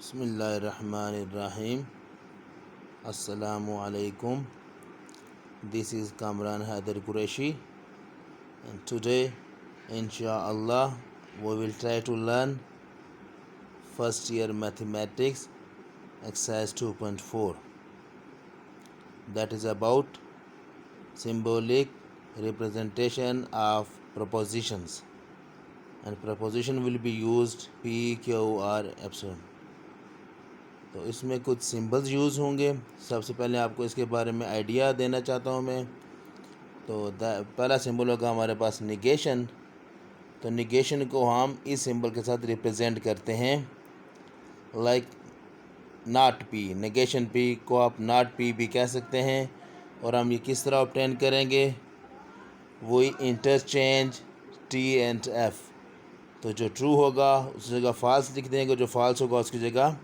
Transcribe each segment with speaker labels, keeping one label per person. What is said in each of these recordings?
Speaker 1: Bismillahirrahmanirrahim. Assalamu alaikum. This is Kamran Haider Qureshi, and today, inshallah, we will try to learn first year mathematics exercise 2.4, that is about symbolic representation of propositions, and proposition will be used P, Q, R, epsilon. तो इसमें कुछ symbols use होंगे। सबसे पहले आपको इसके बारे में आइडिया देना चाहता हूँ मैं। तो पहला सिंबल होगा हमारे पास निगेशन। तो निगेशन को हम इस सिंबल के साथ रिप्रेजेंट करते हैं, like not P. Negation P को आप नॉट पी भी कह सकते हैं। और हम ये किस तरह ऑब्टेन करेंगे? वही इंटरचेंज टी एंड एफ। तो जो ट्रू होगा उस जगह फॉल्स लिख देंगे, जो फॉल्स होगा उसकी जगह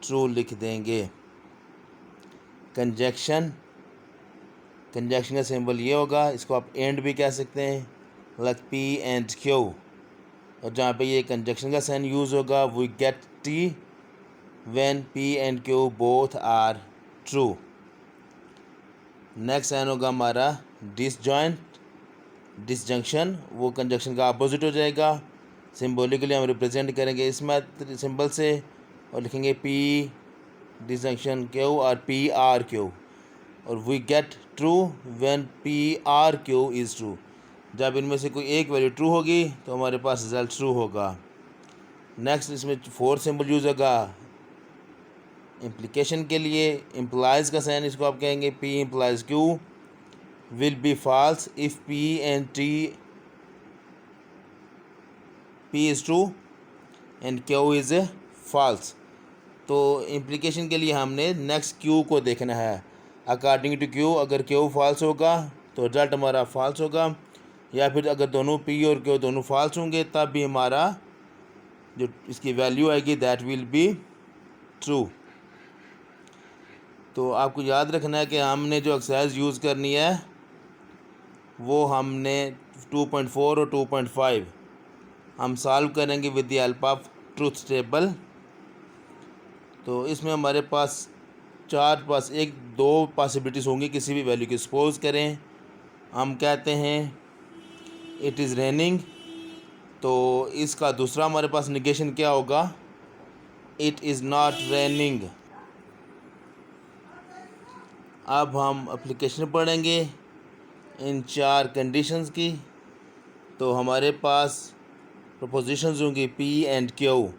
Speaker 1: ट्रू लिख देंगे। कंजक्शन का सिंबल ये होगा, इसको आप एंड भी कह सकते हैं, लाइक पी एंड क्यू। और जहाँ पे ये कंजक्शन का साइन यूज़ होगा, we get T when P and Q both are true. Next sign होगा हमारा डिसजंक्शन। वो कंजक्शन का अपोजिट हो जाएगा। सिम्बोलिकली हम रिप्रेजेंट करेंगे इस सिंबल से और लिखेंगे पी डिसजंक्शन क्यू और पी आर क्यू। और we get true when P or Q is true. जब इनमें से कोई एक वैल्यू ट्रू होगी तो हमारे पास रिजल्ट ट्रू होगा। नेक्स्ट इसमें फोर्थ सिंबल यूज़ होगा इम्प्लीकेशन के लिए। इम्प्लाइज का साइन इसको आप कहेंगे P implies Q will be false if P and T P is true and Q is false. तो इम्प्लीकेशन के लिए हमने नेक्स्ट क्यू को देखना है। अकॉर्डिंग टू क्यू, अगर क्यू फॉल्स होगा तो रिजल्ट हमारा फॉल्स होगा, या फिर अगर दोनों पी और क्यू दोनों फॉल्स होंगे तब भी हमारा जो इसकी वैल्यू आएगी दैट विल बी ट्रू। तो आपको याद रखना है कि हमने जो एक्सरसाइज यूज़ करनी है वो हमने 2.4 और 2.5 हम सॉल्व करेंगे with the help of truth table. तो इसमें हमारे पास एक दो पॉसिबिलिटीज़ होंगी किसी भी वैल्यू की। सपोज करें हम कहते हैं इट इज़ रेनिंग, तो इसका दूसरा हमारे पास निगेशन क्या होगा? It is not raining. अब हम एप्लीकेशन पढ़ेंगे इन चार कंडीशंस की। तो हमारे पास प्रपोजिशंस होंगी पी एंड क्यू।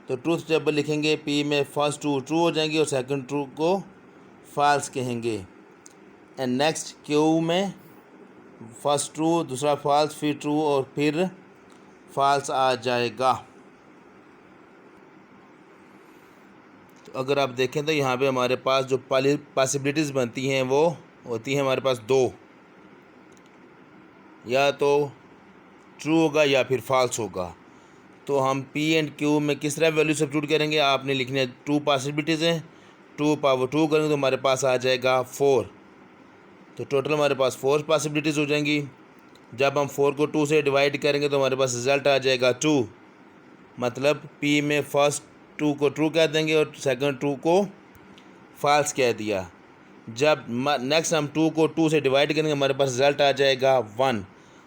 Speaker 1: तो ट्रूथ टेबल लिखेंगे, पी में फर्स्ट टू ट्रू हो जाएंगे और सेकंड ट्रू को फॉल्स कहेंगे। एंड नेक्स्ट क्यू में फर्स्ट ट्रू, दूसरा फॉल्स, फिर ट्रू और फिर फॉल्स आ जाएगा। तो अगर आप देखें तो यहाँ पे हमारे पास जो पॉसिबिलिटीज़ बनती हैं वो होती हैं हमारे पास दो, या तो ट्रू होगा या फिर फॉल्स होगा। तो हम पी एंड क्यू में किस तरह वैल्यू सब्स्टिट्यूट करेंगे? आपने लिखने टू पॉसिबिलिटीज़ हैं, 2 पावर 2 करेंगे तो हमारे पास आ जाएगा 4। तो टोटल हमारे पास 4 पॉसिबिलिटीज़ हो जाएंगी। जब हम 4 को 2 से डिवाइड करेंगे तो हमारे पास रिज़ल्ट आ जाएगा 2। मतलब पी में फर्स्ट 2 को ट्रू कह देंगे और सेकंड 2 को फॉल्स कह दिया। जब नेक्स्ट हम 2 को 2 से डिवाइड करेंगे हमारे पास रिज़ल्ट आ जाएगा 1।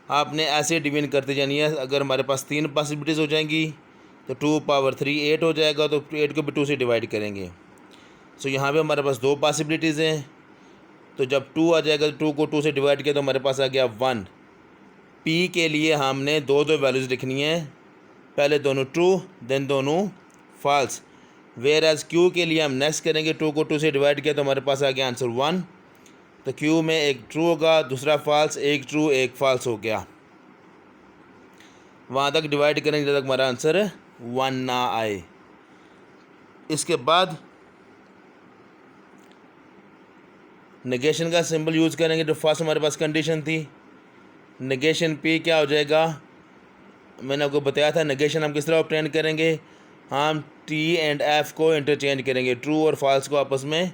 Speaker 1: आपने ऐसे डिवीजन करते जानी है। अगर हमारे पास 3 पॉसिबिलिटीज़ हो जाएंगी तो 2 पावर 3 8 हो जाएगा, तो 8 को भी 2 से डिवाइड करेंगे। सो यहाँ पे हमारे पास 2 पॉसिबिलिटीज़ हैं। तो जब 2 आ जाएगा तो 2 को 2 से डिवाइड किया तो हमारे पास आ गया 1। पी के लिए हमने दो वैल्यूज़ लिखनी है, पहले दोनों ट्रू देन दोनों फॉल्स। वेयर एज क्यू के लिए हम नेक्स्ट करेंगे, 2 को 2 से डिवाइड किया तो हमारे पास आ गया आंसर 1। तो क्यू में एक ट्रू होगा, दूसरा फॉल्स, एक ट्रू एक फॉल्स हो गया। वहाँ तक डिवाइड करेंगे जब तक हमारा आंसर 1 ना आए। इसके बाद नेगेशन का सिंबल यूज़ करेंगे। जो फर्स्ट हमारे पास कंडीशन थी, नेगेशन पी क्या हो जाएगा? मैंने आपको बताया था नेगेशन हम किस तरह ऑब्टेन करेंगे। हम टी एंड एफ को इंटरचेंज करेंगे, ट्रू और फॉल्स को आपस में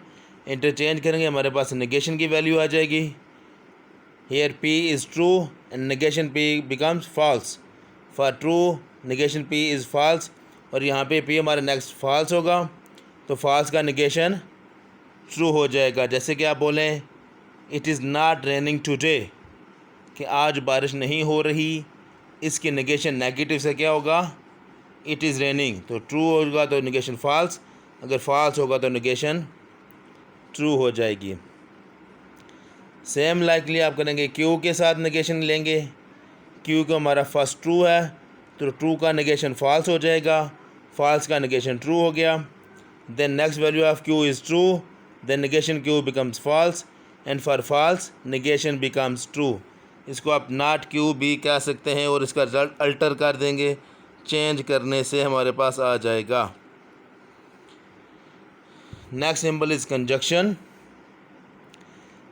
Speaker 1: इंटरचेंज करेंगे, हमारे पास नेगेशन की वैल्यू आ जाएगी। Here P is true and negation P becomes false. For true negation p is false, और यहाँ पे पी हमारा नेक्स्ट फॉल्स होगा, तो फॉल्स का नेगेशन ट्रू हो जाएगा। जैसे कि आप बोलें it is not raining today, कि आज बारिश नहीं हो रही, इसकी नेगेशन नेगेटिव से क्या होगा, इट इज़ रेनिंग। तो ट्रू होगा तो नेगेशन फॉल्स, अगर फॉल्स होगा तो नेगेशन ट्रू हो जाएगी। सेम लाइकली आप करेंगे क्यू के साथ नेगेशन लेंगे। क्यू को हमारा फर्स्ट ट्रू है, तो ट्रू का नेगेशन फॉल्स हो जाएगा, फॉल्स का नेगेशन ट्रू हो गया। Then next value of Q is true, then negation Q becomes false, and for false negation becomes true. इसको आप नॉट क्यू भी कह सकते हैं, और इसका रिजल्ट अल्टर कर देंगे, चेंज करने से हमारे पास आ जाएगा। Next symbol is conjunction.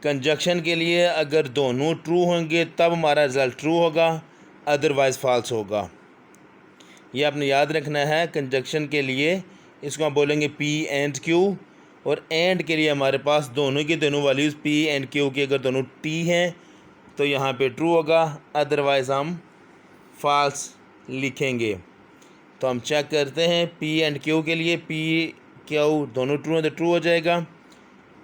Speaker 1: Conjunction के लिए अगर दोनों ट्रू होंगे तब हमारा रिज़ल्ट ट्रू होगा, अदरवाइज़ फॉल्स होगा। ये आपने याद रखना है। कंजक्शन के लिए इसको हम बोलेंगे पी एंड क्यू, और एंड के लिए हमारे पास दोनों की दोनों वैल्यूज़ पी एंड क्यू की अगर दोनों टी हैं तो यहाँ पे ट्रू होगा, अदरवाइज़ हम फॉल्स लिखेंगे। तो हम चेक करते हैं पी एंड क्यू के लिए, पी क्यू दोनों ट्रू हैं तो ट्रू हो जाएगा,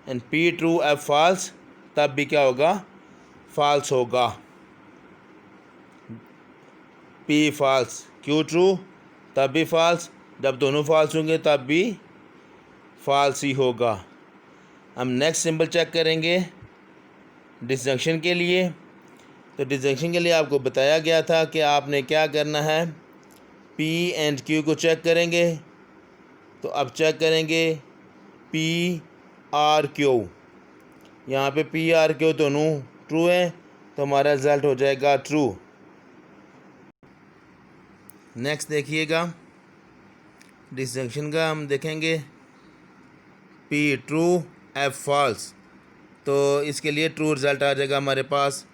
Speaker 1: and P true F false तब भी क्या होगा, फॉल्स होगा। पी फॉल्स क्यू ट्रू तब भी फॉल्स, जब दोनों फॉल्स होंगे तब भी फॉल्स ही होगा। हम नेक्स्ट सिंबल चेक करेंगे डिसजंक्शन के लिए। तो डिसजंक्शन के लिए आपको बताया गया था कि आपने क्या करना है, पी एंड क्यू को चेक करेंगे। तो अब चेक करेंगे पी आर क्यू, यहाँ पे पी आर क्यू दोनों ट्रू है तो हमारा रिज़ल्ट हो जाएगा ट्रू। नेक्स्ट देखिएगा डिसजंक्शन का, हम देखेंगे पी ट्रू एफ फॉल्स, तो इसके लिए ट्रू रिज़ल्ट आ जाएगा हमारे पास।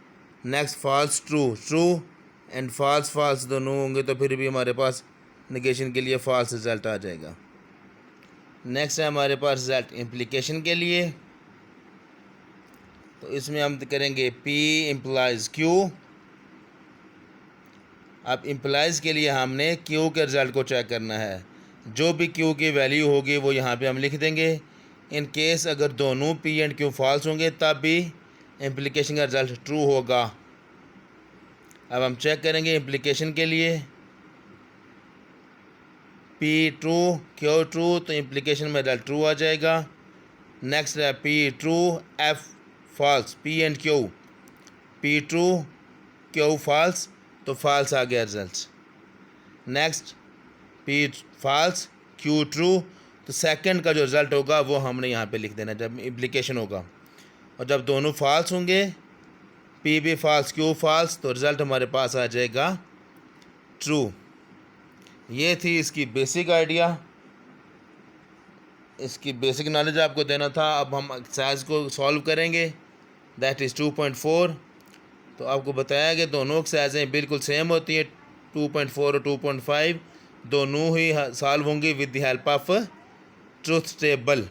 Speaker 1: Next false true, true and false false दोनों होंगे तो फिर भी हमारे पास नेगेशन के लिए फॉल्स रिज़ल्ट आ जाएगा। नेक्स्ट है हमारे पास रिज़ल्ट इम्प्लीकेशन के लिए। तो इसमें हम करेंगे पी इम्प्लाइज क्यू। अब इम्प्लाइज के लिए हमने क्यू के रिज़ल्ट को चेक करना है, जो भी क्यू की वैल्यू होगी वो यहाँ पे हम लिख देंगे। इन केस अगर दोनों पी एंड क्यू फॉल्स होंगे तब भी इम्प्लीकेशन का रिज़ल्ट ट्रू होगा। अब हम चेक करेंगे इम्प्लीकेशन के लिए पी ट्रू क्यू ट्रू, तो इम्प्लीकेशन में रिज़ल्ट ट्रू आ जाएगा। नेक्स्ट है P true F false, P and Q, P true Q false तो फॉल्स आ गया result. Next P false Q true, तो सेकंड का जो रिज़ल्ट होगा वो हमने यहाँ पे लिख देना जब इम्प्लीकेशन होगा। और जब दोनों फॉल्स होंगे, पी भी फॉल्स क्यू फॉल्स, तो रिज़ल्ट हमारे पास आ जाएगा ट्रू। ये थी इसकी बेसिक आइडिया, इसकी बेसिक नॉलेज आपको देना था। अब हम एक्सरसाइज को सॉल्व करेंगे, दैट इज़ 2.4। तो आपको बताया कि दोनों एक्सरसाइजें बिल्कुल सेम होती हैं, 2.4 और 2.5 दोनों ही सॉल्व होंगी with the help of truth table.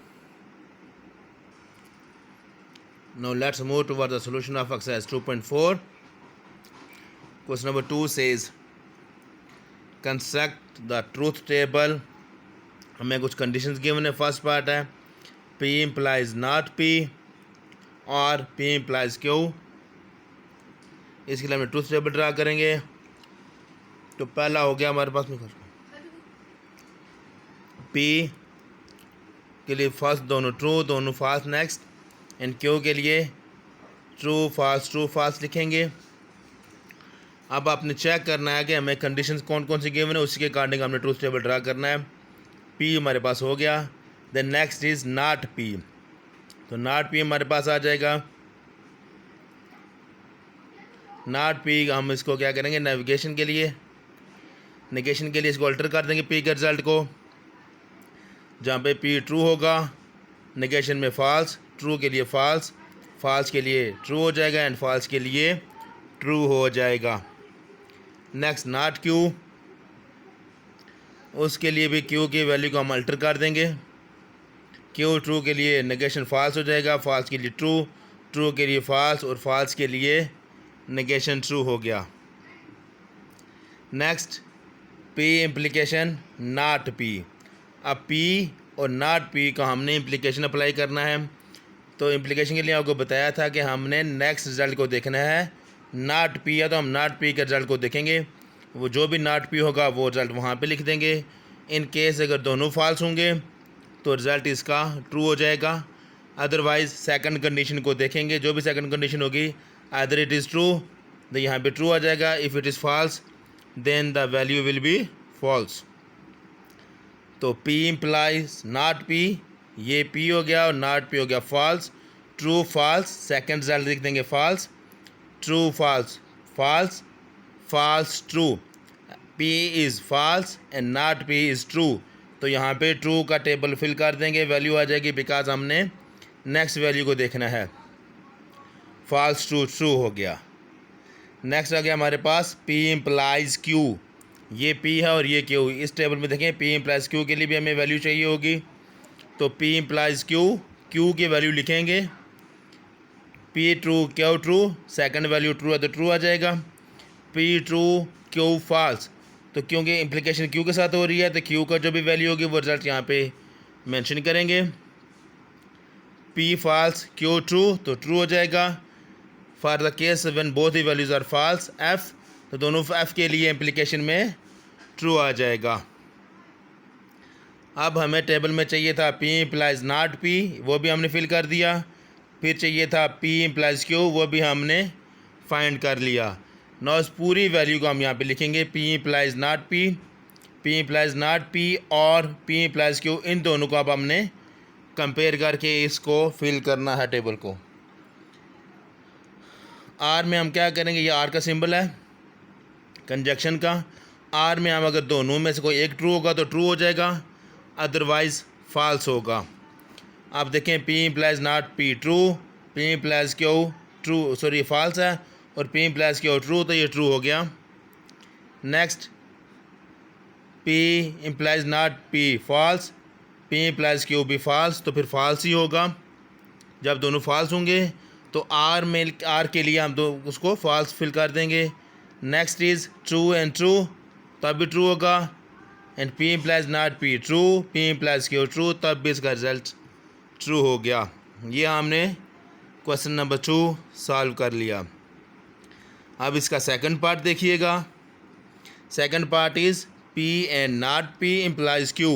Speaker 1: Now let's move towards the solution of exercise 2.4. Question number 2 says construct the truth table. हमें कुछ conditions given है। फर्स्ट पार्ट है P implies not P और P implies Q। इसके लिए हमें truth table draw करेंगे। तो पहला हो गया हमारे पास में P के लिए फर्स्ट दोनों ट्रू दोनों फॉल्स, नेक्स्ट एंड क्यू के लिए ट्रू फॉल्स लिखेंगे। अब आपने चेक करना है कि हमें कंडीशंस कौन कौन सी गिवन है, उसी के अकॉर्डिंग हमने ट्रूथ टेबल ड्रा करना है। पी हमारे पास हो गया, then next is not P, तो नॉट पी हमारे पास आ जाएगा। नॉट पी हम इसको क्या करेंगे, नेविगेशन के लिए नेगेशन के लिए इसको अल्टर कर देंगे पी के रिजल्ट को। जहाँ पे पी ट्रू होगा नेगेशन में फॉल्स, ट्रू के लिए फॉल्स, फॉल्स के लिए ट्रू हो जाएगा एंड फॉल्स के लिए ट्रू हो जाएगा। नेक्स्ट नॉट क्यू, उसके लिए भी क्यू की वैल्यू को हम अल्टर कर देंगे। क्यू ट्रू के लिए नेगेशन फॉल्स हो जाएगा, फॉल्स के लिए ट्रू, ट्रू के लिए फॉल्स और फॉल्स के लिए नेगेशन ट्रू हो गया। Next P implication not P. अब पी और नॉट पी का हमने इम्प्लीकेशन अप्लाई करना है। तो इम्प्लीकेशन के लिए आपको बताया था कि हमने नेक्स्ट रिज़ल्ट को देखना है। नॉट पी है तो हम नॉट पी के रिज़ल्ट को देखेंगे, वो जो भी नॉट पी होगा वो रिज़ल्ट वहाँ पे लिख देंगे। इन केस अगर दोनों फॉल्स होंगे तो रिज़ल्ट इसका ट्रू हो जाएगा। अदरवाइज़ सेकंड कंडीशन को देखेंगे, जो भी सेकंड कंडीशन होगी आइदर इट इज़ ट्रू तो यहाँ पे ट्रू आ जाएगा, if it is false then the value will be false. तो P इम्प्लाइज नॉट P, ये P हो गया और नॉट P हो गया false. True false, second result लिख देंगे false, true false false, false true. P is false and not P is true. तो यहाँ पे ट्रू का टेबल फिल कर देंगे, वैल्यू आ जाएगी बिकॉज हमने नेक्स्ट वैल्यू को देखना है। फॉल्स ट्रू ट्रू हो गया। नेक्स्ट आ गया हमारे पास P इम्प्लाइज Q, ये P है और ये Q। इस टेबल में देखें P इम्प्लाइज Q के लिए भी हमें वैल्यू चाहिए होगी। तो P इम्प्लाइज Q, Q की वैल्यू लिखेंगे, P true Q true, second value true है तो ट्रू आ जाएगा। P ट्रू Q फॉल्स, तो क्योंकि इम्प्लीकेशन Q के साथ हो रही है तो Q का जो भी वैल्यू होगी वो रिजल्ट यहाँ पे मेंशन करेंगे। P फॉल्स Q ट्रू तो ट्रू हो जाएगा। For the case when both the values are false F, तो दोनों F के लिए इम्प्लीकेशन में ट्रू आ जाएगा। अब हमें टेबल में चाहिए था P इम्प्लाइज नॉट P, वो भी हमने फिल कर दिया। फिर चाहिए था P इम्प्लाइज Q, वो भी हमने फाइंड कर लिया। नौ इस पूरी वैल्यू को हम यहाँ पे लिखेंगे P implies not P, P implies not P और P इम्प्लाइज Q, इन दोनों को अब हमने कंपेयर करके इसको फिल करना है टेबल को। R में हम क्या करेंगे, ये R का सिंबल है कंजक्शन का। R में हम अगर दोनों में से कोई एक ट्रू होगा तो ट्रू हो जाएगा, अदरवाइज़ फॉल्स होगा। आप देखें P implies not P true, P implies Q true, sorry false है, और P इम्प्लाइज Q ट्रू, तो ये ट्रू हो गया। Next P implies not P false, P implies Q भी फॉल्स, तो फिर फॉल्स ही होगा। जब दोनों फॉल्स होंगे तो R के लिए हम दो उसको फॉल्स फिल कर देंगे। Next is true and true, तब भी ट्रू होगा। And P implies not P true, P implies Q true, तब भी इसका रिजल्ट ट्रू हो गया। ये हमने क्वेश्चन नंबर 2 सॉल्व कर लिया। अब इसका सेकंड पार्ट देखिएगा। Second part is P and not P implies Q।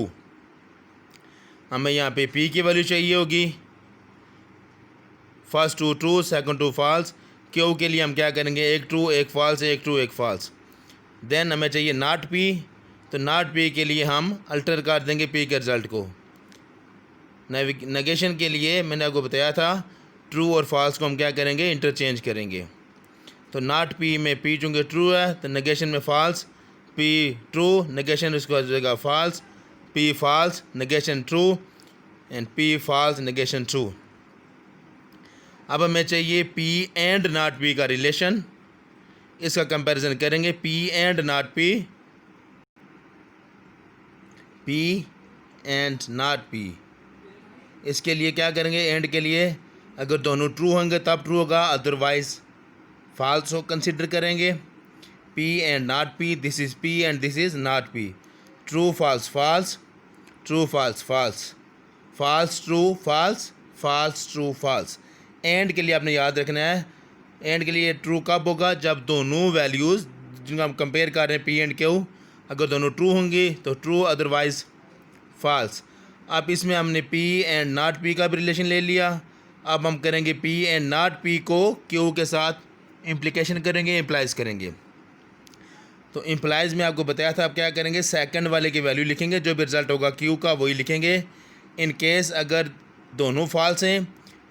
Speaker 1: हमें यहाँ पे P की वैल्यू चाहिए होगी, first two true, second two false. Q के लिए हम क्या करेंगे, एक ट्रू एक फॉल्स, एक ट्रू एक फॉल्स। देन हमें चाहिए नॉट P, तो नॉट P के लिए हम अल्टर कर देंगे P के रिज़ल्ट को। नेगेशन के लिए मैंने आपको बताया था ट्रू और फॉल्स को हम क्या करेंगे, इंटरचेंज करेंगे। तो नॉट P में P चूँकि ट्रू है तो नेगेशन में फॉल्स, P ट्रू नेगेशन उसको हो जाएगा false, P false negation true, and P false negation true. अब हमें चाहिए P एंड नॉट P का रिलेशन, इसका कंपैरिजन करेंगे। P and not P, P and not P, इसके लिए क्या करेंगे, एंड के लिए अगर दोनों ट्रू होंगे तब ट्रू होगा, अदरवाइज फॉल्स को कंसिडर करेंगे। P and not P, this is P and this is not P। True false false, true false false, false true false, false true false. And के लिए आपने याद रखना है, एंड के लिए ट्रू कब होगा, जब दोनों वैल्यूज़ जिनको हम कंपेयर कर रहे हैं P एंड Q, अगर दोनों ट्रू होंगी तो ट्रू, अदरवाइज फॉल्स। अब इसमें हमने P एंड नॉट P का भी रिलेशन ले लिया। अब हम करेंगे P एंड नॉट P को Q के साथ इम्प्लीकेशन करेंगे, इम्प्लाइज करेंगे। तो इम्प्लाइज में आपको बताया था, आप क्या करेंगे, सेकंड वाले की वैल्यू लिखेंगे, जो भी रिजल्ट होगा Q का वही लिखेंगे। इन केस अगर दोनों फॉल्स हैं,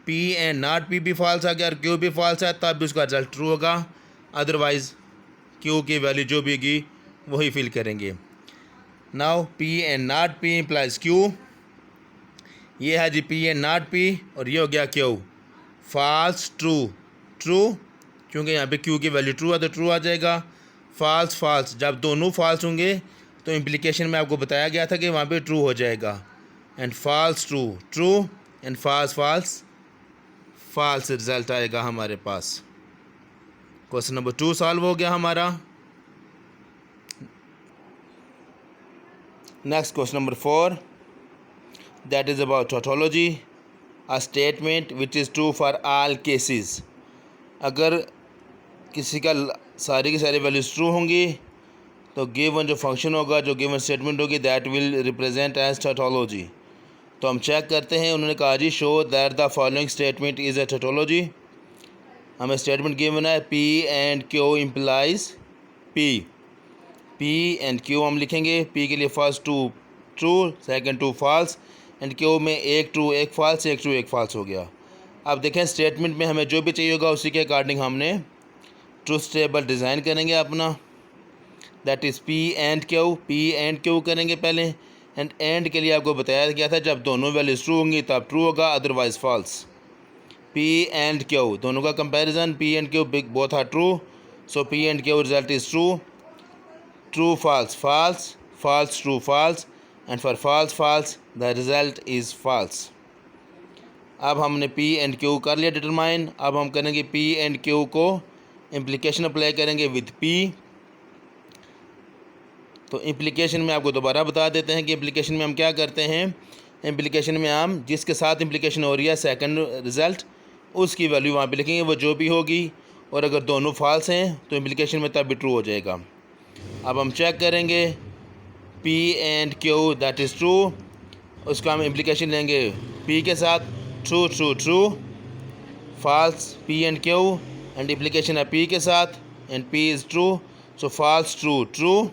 Speaker 1: P एंड नॉट P भी फॉल्स आ गया और Q भी फॉल्स है, तब भी उसका रिजल्ट ट्रू होगा, अदरवाइज़ Q की वैल्यू जो भी होगी वही फिल करेंगे। Now P and not P implies Q, ये है जी P एंड नॉट P, और ये हो गया Q फॉल्स ट्रू ट्रू, क्योंकि यहाँ पे Q की वैल्यू ट्रू है तो ट्रू आ जाएगा। फॉल्स फॉल्स, जब दोनों फॉल्स होंगे तो इम्प्लीकेशन में आपको बताया गया था कि वहाँ पे ट्रू हो जाएगा। And false true true, and false false false, result आएगा हमारे पास। क्वेश्चन नंबर 2 सॉल्व हो गया हमारा। Next question number 4, that is about tautology, a statement which is true for all cases. अगर किसी का सारी की सारी वैल्यूज ट्रू होंगी तो गिवन जो फंक्शन होगा, जो गिवन स्टेटमेंट होगी, that will represent as tautology. तो हम चेक करते हैं। उन्होंने कहा जी show that the following statement is a tautology. हमें स्टेटमेंट गिवन है P and Q implies P. P and Q हम लिखेंगे। पी के लिए first two true, second two false, and Q में एक ट्रू एक फॉल्स, एक ट्रू एक फॉल्स हो गया। अब देखें स्टेटमेंट में हमें जो भी चाहिए होगा उसी के अकॉर्डिंग हमने ट्रूथ टेबल डिज़ाइन करेंगे अपना। That is P and Q करेंगे पहले। एंड के लिए आपको बताया गया था जब दोनों वैल्यूज ट्रू होंगी तब ट्रू होगा, otherwise false. P and Q दोनों का comparison, P and Q both are true, so P and Q result is true. True false false, false true false, and for false false the result is false. अब हमने P and Q कर लिया determine. अब हम करेंगे P and Q को implication apply करेंगे with P. तो इम्प्लीकेशन में आपको दोबारा बता देते हैं कि इम्प्लीकेशन में हम क्या करते हैं। इम्प्लीकेशन में हम जिसके साथ इम्प्लीकेशन हो रही है सेकंड रिज़ल्ट, उसकी वैल्यू वहाँ पे लिखेंगे, वो जो भी होगी। और अगर दोनों फॉल्स हैं तो इम्प्लीकेशन में तब भी ट्रू हो जाएगा। अब हम चेक करेंगे P and Q that is true, उसका हम इम्प्लीकेशन लेंगे पी के साथ, true true true, false P and Q, and implication है पी के साथ and P is true, so false true true.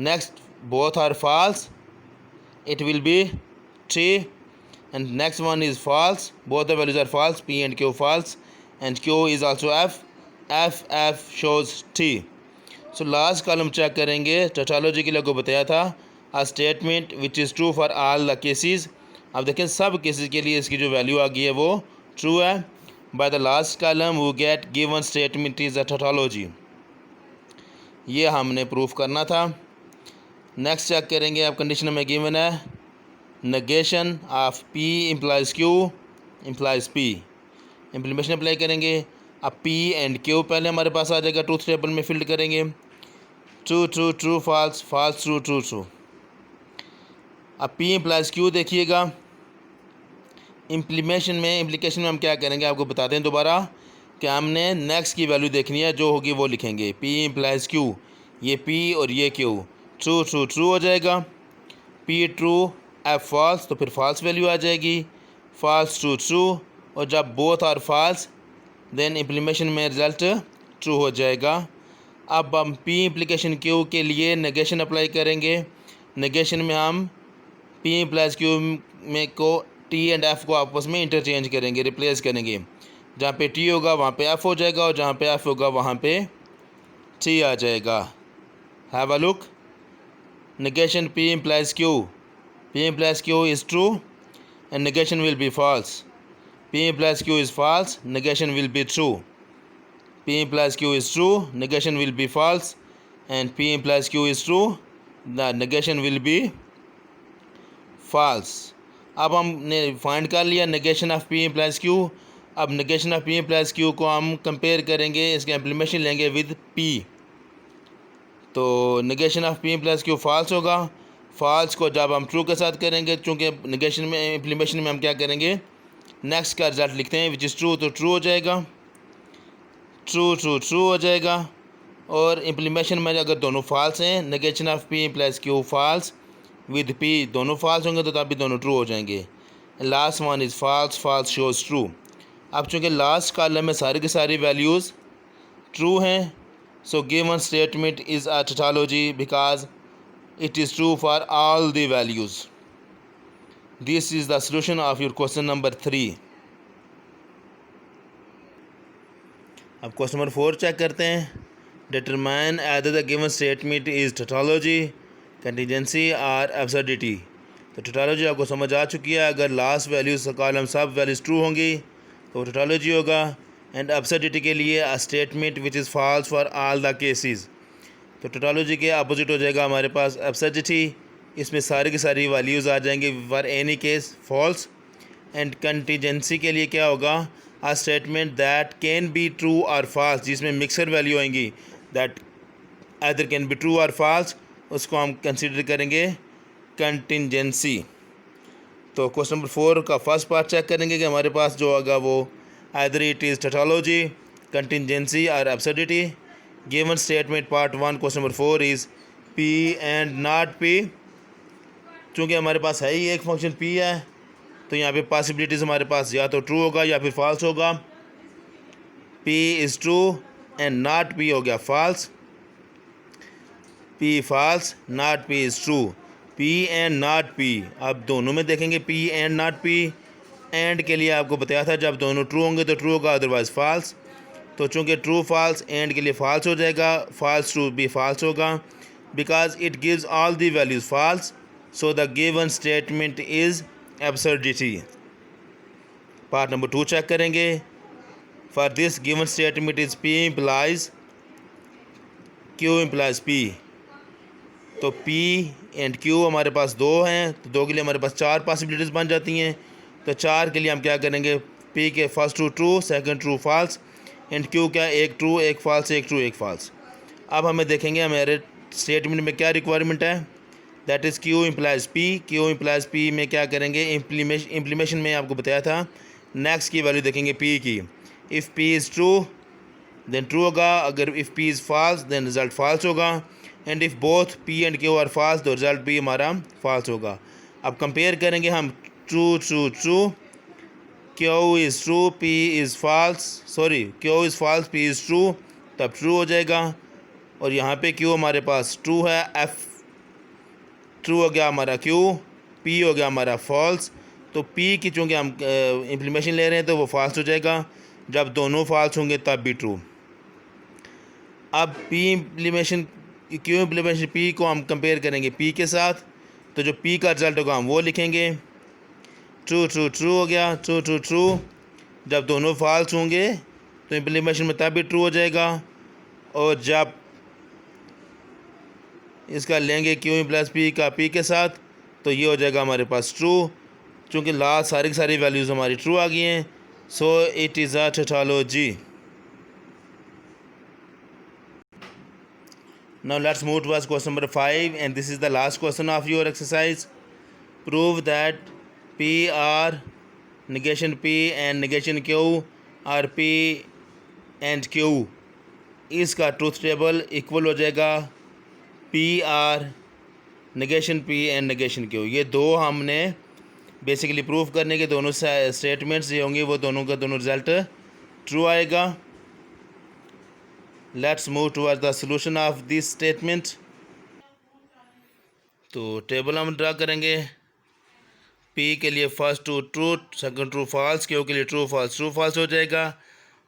Speaker 1: Next, both are false, it will be T, and next one is false, both the values are false, P and Q false, and Q is also F, F shows T. So last column check करेंगे। Tautology के लिए आपको बताया था a statement which is true for all the cases। अब देखें सब cases के लिए इसकी जो वैल्यू आ गई है वो ट्रू है। by the last column we get given statement is a tautology। ये हमने प्रूफ करना था। नेक्स्ट चेक करेंगे। अब कंडीशन में गिवन है negation of P implies Q implies P. Implementation apply करेंगे। अब पी एंड क्यू पहले हमारे पास आ जाएगा, ट्रूथ टेबल में फिल्ड करेंगे, true true true false false true true true. अब पी इम्प्लाइज क्यू देखिएगा। इम्प्लीमेशन में इम्प्लीकेशन में हम क्या करेंगे आपको बताते हैं दोबारा कि हमने नेक्स्ट की वैल्यू देखनी है, जो होगी वो लिखेंगे। पी इम्प्लाइज क्यू, ये पी और ये क्यू, ट्रू ट्रू ट्रू हो जाएगा। पी ट्रू एफ फॉल्स, तो फिर फॉल्स वैल्यू आ जाएगी, फॉल्स ट्रू ट्रू। और जब both are false then implementation में रिजल्ट ट्रू हो जाएगा। अब हम पी इम्प्लीकेशन क्यू के लिए नेगेशन अप्लाई करेंगे। नेगेशन में हम पी प्लस क्यू में को टी एंड एफ को आपस में इंटरचेंज करेंगे, रिप्लेस करेंगे। जहाँ पे टी होगा वहाँ पे एफ हो जाएगा, और जहाँ पे एफ होगा वहाँ पे टी आ जाएगा। Have a look. negation P implies Q. P implies Q is true and negation will be false. P implies Q is false, negation will be true. P implies Q is true, negation will be false, and P implies Q is true, the negation will be false. अब हमने find कर लिया negation of P implies Q। अब negation of P implies Q को हम compare करेंगे, इसका implementation लेंगे विद P। तो negation of P plus Q false होगा। फॉल्स को जब हम ट्रू के साथ करेंगे, चूँकि नेगेशन में इम्प्लीमेशन में हम क्या करेंगे, नेक्स्ट का रिजल्ट लिखते हैं विच इज़ ट्रू, तो ट्रू हो जाएगा, ट्रू ट्रू ट्रू हो जाएगा। और इम्प्लीमेशन में अगर दोनों फॉल्स हैं, negation of P plus Q false with P, दोनों फॉल्स होंगे तो तब भी दोनों ट्रू हो जाएंगे। Last one is false, false shows true. अब चूँकि लास्ट कॉलम में सारी की सारी वैल्यूज़ ट्रू हैं, so given statement is a tautology because it is true for all the values. This is the solution of your question number 3. अब question number 4 check करते हैं। Determine either the given statement is tautology, contingency or absurdity। तो tautology आपको समझ आ चुकी है। अगर last values column सब वैल्यूज ट्रू होंगी तो tautology होगा। एंड absurdity के लिए a statement which is false for all the cases। तो tautology के अपोजिट हो जाएगा हमारे पास absurdity। इसमें सारी की सारी वैल्यूज़ आ जाएंगी for any case false। And contingency के लिए क्या होगा, a statement that can be true or false, जिसमें मिक्सर वैल्यू आएंगी, that either can be true or false उसको हम कंसीडर करेंगे कंटिजेंसी। तो क्वेश्चन नंबर 4 का फर्स्ट पार्ट चेक करेंगे कि हमारे पास जो होगा वो either it is tautology, contingency और absurdity. Given statement part 1 question number 4 is P and not P. चूँकि हमारे पास है ही एक फंक्शन पी है, तो यहाँ पे पॉसिबिलिटीज़ हमारे पास या तो ट्रू होगा या फिर फॉल्स होगा। P is true and not P हो गया false. P false, not P is true. P and not P, अब दोनों में देखेंगे P and not P. And के लिए आपको बताया था जब दोनों ट्रू होंगे तो ट्रू होगा, अदरवाइज फॉल्स। तो चूँकि ट्रू फॉल्स एंड के लिए फॉल्स हो जाएगा, फॉल्स ट्रू भी फॉल्स होगा, because it gives all the values false, so the given statement is absurdity. Part number 2 check करेंगे। For this given statement is P implies Q implies P. तो P and Q हमारे पास 2 हैं, तो 2 के लिए हमारे पास 4 पॉसिबिलिटीज़ बन जाती हैं। तो 4 के लिए हम क्या करेंगे, P के first true, second true false, and Q क्या एक ट्रू एक फॉल्स, एक ट्रू एक फॉल्स। अब हमें देखेंगे हमारे स्टेटमेंट में क्या रिक्वायरमेंट है, that is Q implies P। Q implies P में क्या करेंगे, इम्प्लीमेशन में आपको बताया था नेक्स्ट की वैल्यू देखेंगे P की। If P is true then true होगा, अगर if P is false then result false होगा, and if both P and Q are false तो रिज़ल्ट भी हमारा फॉल्स होगा। अब कंपेयर करेंगे हम true true true, Q is true P is false, sorry Q is false P is true, तब true हो जाएगा। और यहाँ पे Q हमारे पास ट्रू है, F ट्रू हो गया हमारा Q, P हो गया हमारा फॉल्स। तो P की चूँकि हम इम्प्लीमेशन ले रहे हैं तो वो फॉल्स हो जाएगा, जब दोनों फॉल्स होंगे तब भी ट्रू। अब Q इम्प्लीमेशन P को हम कंपेयर करेंगे P के साथ, तो जो P का रिज़ल्ट होगा हम वो लिखेंगे। ट्रू ट्रू ट्रू हो गया, ट्रू ट्रू ट्रू, जब दोनों फॉल्स होंगे तो इम्प्लीमेशन में तब भी ट्रू हो जाएगा। और जब इसका लेंगे Q प्लस P का P के साथ, तो ये हो जाएगा हमारे पास ट्रू, चूँकि लास्ट सारी की सारी वैल्यूज़ हमारी ट्रू आ गई हैं, so it is a tautology. Now let's move towards question number 5, and this is the last question of your exercise. Prove that P R negation P and negation Q or P and Q इसका truth table equal हो जाएगा P R negation P and negation Q। ये दो हमने basically prove करने के दोनों statements ये होंगे, वो दोनों का दोनों रिजल्ट ट्रू आएगा। Let's move towards the solution of this statement. तो टेबल हम ड्रा करेंगे। P के लिए first true true, second true false, Q के लिए ट्रू फॉल्स हो जाएगा।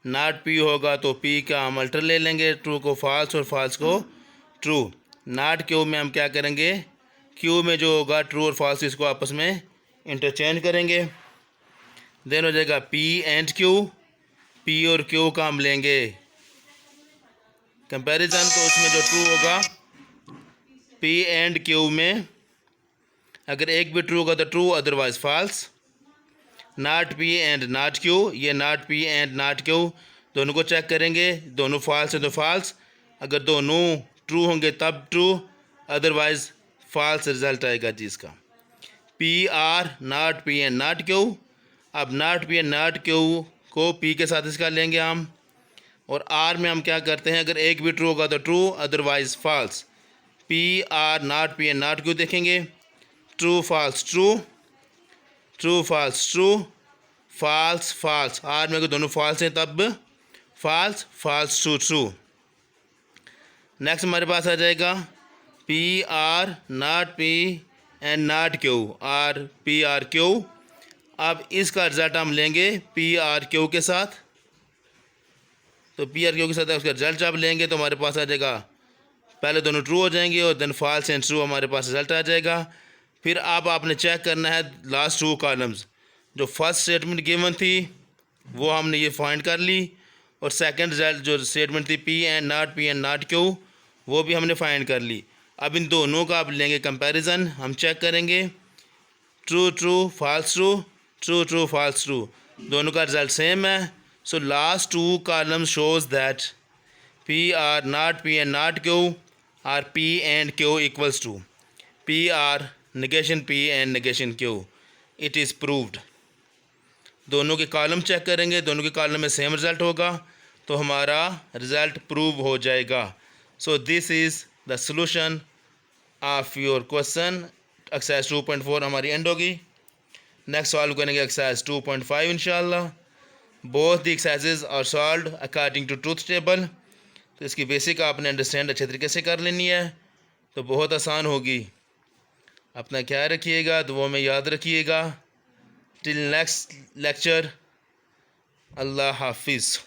Speaker 1: नॉट P होगा तो P का हम अल्टर ले लेंगे, ट्रू को फॉल्स और फॉल्स को ट्रू। नॉट Q में हम क्या करेंगे, Q में जो होगा ट्रू और फॉल्स इसको आपस में इंटरचेंज करेंगे, देन हो जाएगा P एंड Q। P और Q का हम लेंगे कंपैरिजन, तो उसमें जो ट्रू होगा P एंड Q में अगर एक भी ट्रू होगा तो true, otherwise false. Not P and not Q, ये not P and not Q दोनों को चेक करेंगे, दोनों फॉल्स हैं तो फॉल्स, अगर दोनों ट्रू होंगे तब ट्रू, अदरवाइज फॉल्स रिजल्ट आएगा जी इसका। P R not P and not Q। अब not P and not Q को P के साथ इसका लेंगे हम, और R में हम क्या करते हैं, अगर एक भी ट्रू होगा तो true, otherwise false. P R not P and not Q देखेंगे, true false true, true false true, false false. R में अगर दोनों फॉल्स हैं तब false, false true true. Next हमारे पास आ जाएगा P R not P and not Q, R P R Q। अब इसका रिजल्ट हम लेंगे P R Q के साथ, तो P R Q के साथ उसका रिजल्ट जब लेंगे तो हमारे पास आ जाएगा, पहले दोनों ट्रू हो जाएंगे और देन फॉल्स एंड ट्रू हमारे पास रिजल्ट आ जाएगा। फिर अब आपने चेक करना है लास्ट टू कॉलम्स, जो फर्स्ट स्टेटमेंट गिवन थी वो हमने ये फाइंड कर ली, और सेकंड रिजल्ट जो स्टेटमेंट थी P एंड नॉट Q वो भी हमने फाइंड कर ली। अब इन दोनों का आप लेंगे कंपैरिजन, हम चेक करेंगे true true false true, true true false true, दोनों का रिजल्ट सेम है। So last two columns shows that P R not P and not Q are P and Q equals to P R negation P and negation Q. It is proved. दोनों के column check करेंगे, दोनों के column में same result होगा तो हमारा result prove हो जाएगा. So this is the solution of your question. Exercise 2.4 हमारी एंड होगी. नेक्स्ट सॉल्व करेंगे एक्सरसाइज 2.5 इंशाल्लाह. Both the exercises are solved according to truth table. तो इसकी बेसिक आपने अंडरस्टैंड अच्छे तरीके से कर लेनी है तो बहुत आसान होगी. अपना ख्याल रखिएगा, दुआ में याद रखिएगा. टिल नेक्स्ट लेक्चर, अल्लाह हाफिज़.